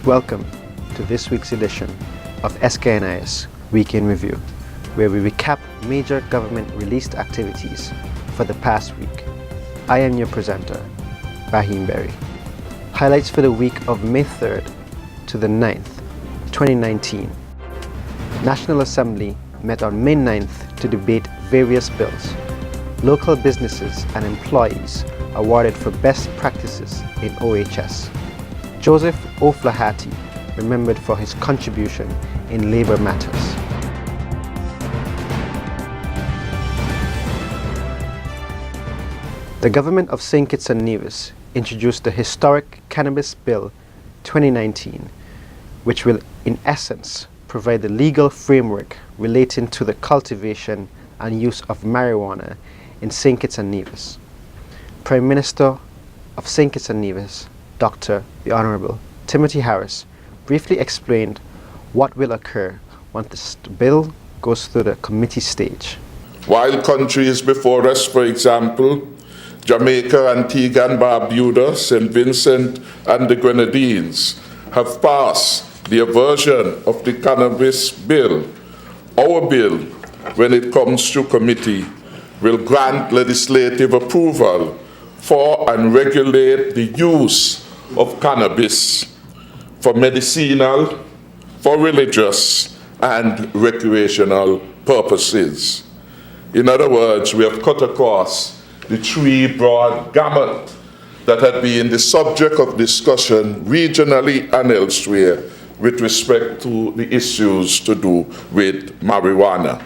Welcome to this week's edition of SKNIS Week in Review, where we recap major government-released activities for the past week. I am your presenter, Bahim Berry. Highlights for the week of May 3rd to the 9th, 2019. National Assembly met on May 9th to debate various bills. Local businesses and employees awarded for best practices in OHS. Joseph O'Flaherty remembered for his contribution in labor matters. The government of St. Kitts and Nevis introduced the historic Cannabis Bill 2019, which will in essence provide the legal framework relating to the cultivation and use of marijuana in St. Kitts and Nevis. Prime Minister of St. Kitts and Nevis, Dr. the Honorable Timothy Harris, briefly explained what will occur once the bill goes through the committee stage. While countries before us, for example, Jamaica, Antigua and Barbuda, St. Vincent and the Grenadines, have passed their version of the Cannabis Bill, our bill, when it comes to committee, will grant legislative approval for and regulate the use of cannabis for medicinal, for religious, and recreational purposes. In other words, we have cut across the three broad gamut that had been the subject of discussion regionally and elsewhere with respect to the issues to do with marijuana.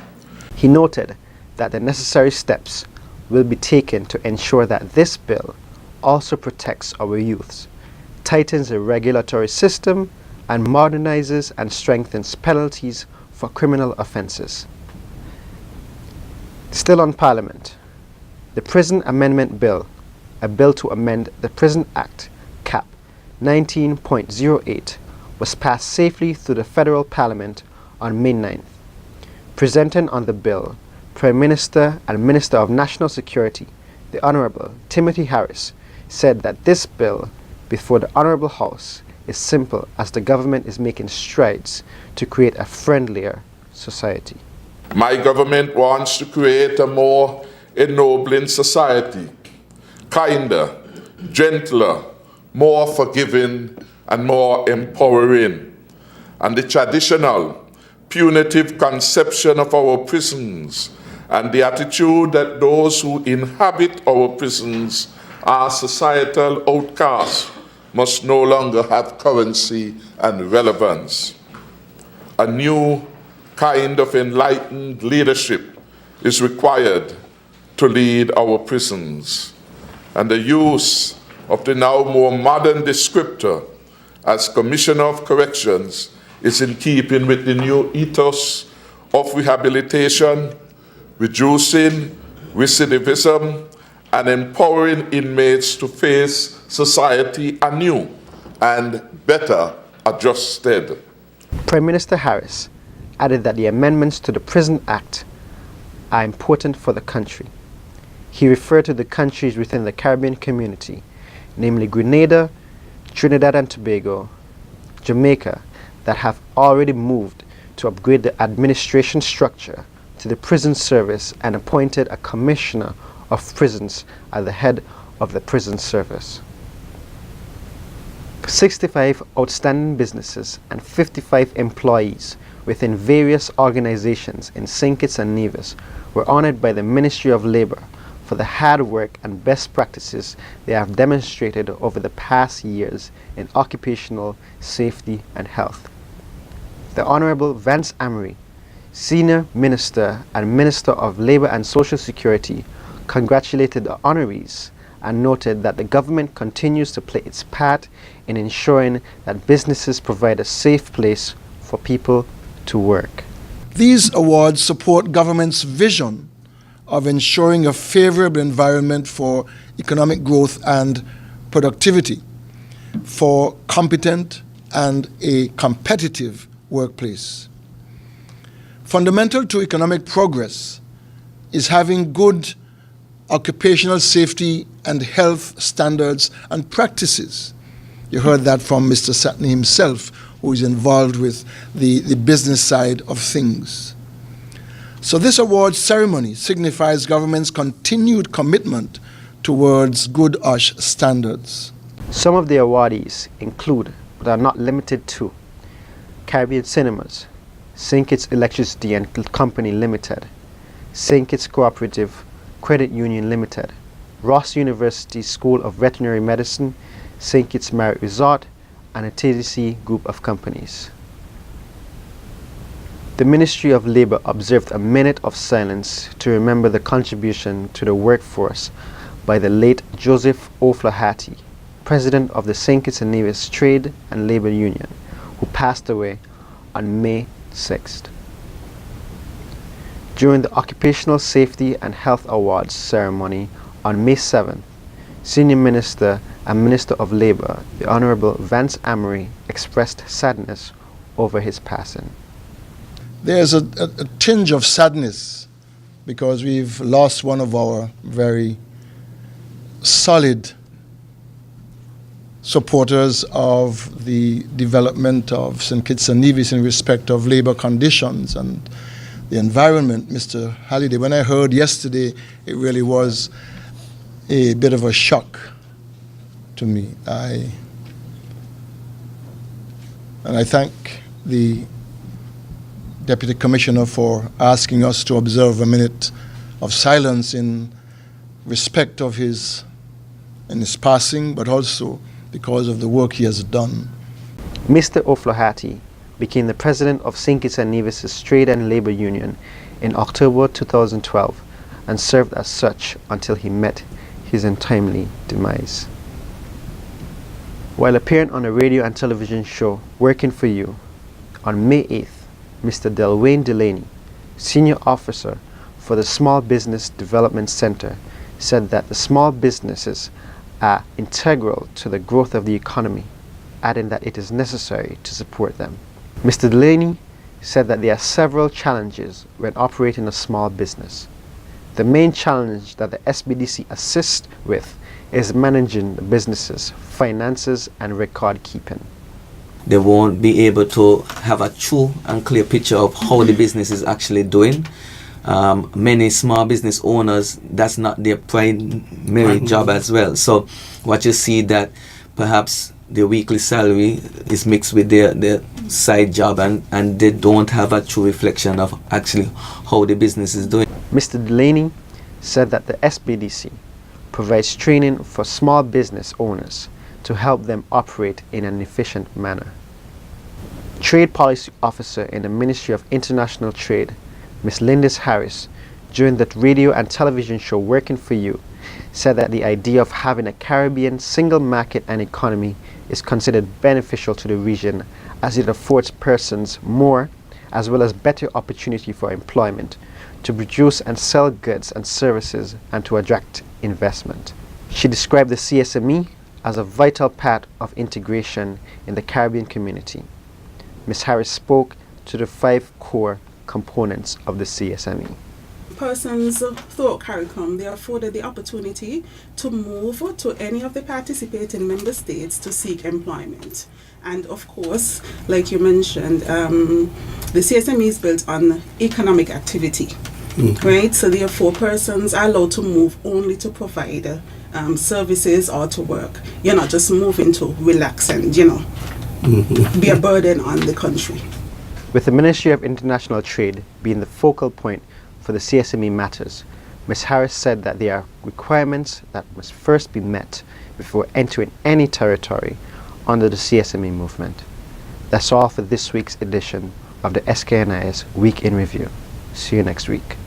He noted that the necessary steps will be taken to ensure that this bill also protects our youths, tightens the regulatory system, and modernizes and strengthens penalties for criminal offenses. Still on Parliament, the Prison Amendment Bill, a bill to amend the Prison Act, Cap 19.08, was passed safely through the Federal Parliament on May 9th. Presenting on the bill, Prime Minister and Minister of National Security, the Honorable Timothy Harris, said that this bill before the Honorable House is simple as the government is making strides to create a friendlier society. My government wants to create a more ennobling society, kinder, gentler, more forgiving, and more empowering. And the traditional, punitive conception of our prisons and the attitude that those who inhabit our prisons are societal outcasts must no longer have currency and relevance. A new kind of enlightened leadership is required to lead our prisons, and the use of the now more modern descriptor as Commissioner of Corrections is in keeping with the new ethos of rehabilitation, reducing recidivism, and empowering inmates to face society anew and better adjusted. Prime Minister Harris added that the amendments to the Prison Act are important for the country. He referred to the countries within the Caribbean community, namely Grenada, Trinidad and Tobago, Jamaica, that have already moved to upgrade the administration structure to the prison service and appointed a commissioner of prisons at the head of the prison service. 65 outstanding businesses and 55 employees within various organizations in St. Kitts and Nevis were honored by the Ministry of Labor for the hard work and best practices they have demonstrated over the past years in occupational safety and health. The Honorable Vance Amory, Senior Minister and Minister of Labor and Social Security, congratulated the honorees and noted that the government continues to play its part in ensuring that businesses provide a safe place for people to work. These awards support government's vision of ensuring a favorable environment for economic growth and productivity, for competent and a competitive workplace. Fundamental to economic progress is having good occupational safety and health standards and practices You heard that from Mr. Satney himself, who is involved with the business side of things. So this award ceremony signifies government's continued commitment towards good OSH standards. Some of the awardees include, but are not limited to, Caribbean Cinemas, St. Kitts Electricity and Company Limited, St. Kitts Cooperative Credit Union Limited, Ross University School of Veterinary Medicine, St. Kitts Marriott Resort, and a TDC group of companies. The Ministry of Labour observed a minute of silence to remember the contribution to the workforce by the late Joseph O'Flaherty, President of the St. Kitts and Nevis Trade and Labour Union, who passed away on May 6th. During the Occupational Safety and Health Awards ceremony on May 7th, Senior Minister and Minister of Labour, the Honourable Vance Amory, expressed sadness over his passing. There's a tinge of sadness because we've lost one of our very solid supporters of the development of St. Kitts and Nevis in respect of labour conditions and the environment, Mr. Halliday. When I heard yesterday, it really was a bit of a shock to me. And I thank the Deputy Commissioner for asking us to observe a minute of silence in respect of his passing, but also because of the work he has done. Mr. O'Flaherty became the president of St. Kitts and Nevis' Trade and Labour Union in October 2012 and served as such until he met his untimely demise. While appearing on a radio and television show, Working for You, on May 8th, Mr. Delwayne Delaney, senior officer for the Small Business Development Center, said that the small businesses are integral to the growth of the economy, adding that it is necessary to support them. Mr. Delaney said that there are several challenges when operating a small business. The main challenge that the SBDC assists with is managing the business's finances and record keeping. They won't be able to have a true and clear picture of how the business is actually doing. Many small business owners, that's not their primary job as well. So what you see that perhaps their weekly salary is mixed with their side job and they don't have a true reflection of actually how the business is doing. Mr. Delaney said that the SBDC provides training for small business owners to help them operate in an efficient manner. Trade Policy Officer in the Ministry of International Trade, Ms. Lindis Harris, during the radio and television show Working for You, said that the idea of having a Caribbean single market and economy is considered beneficial to the region as it affords persons more as well as better opportunity for employment to produce and sell goods and services and to attract investment. She described the CSME as a vital part of integration in the Caribbean community. Ms. Harris spoke to the 5 core components of the CSME. Persons throughout CARICOM, they are afforded the opportunity to move to any of the participating member states to seek employment. And of course, like you mentioned, the CSME is built on economic activity, right? So therefore, persons are allowed to move only to provide services or to work. You're not just moving to relax and, be a burden on the country. With the Ministry of International Trade being the focal point for the CSME matters, Ms. Harris said that there are requirements that must first be met before entering any territory under the CSME movement. That's all for this week's edition of the SKNIS Week in Review. See you next week.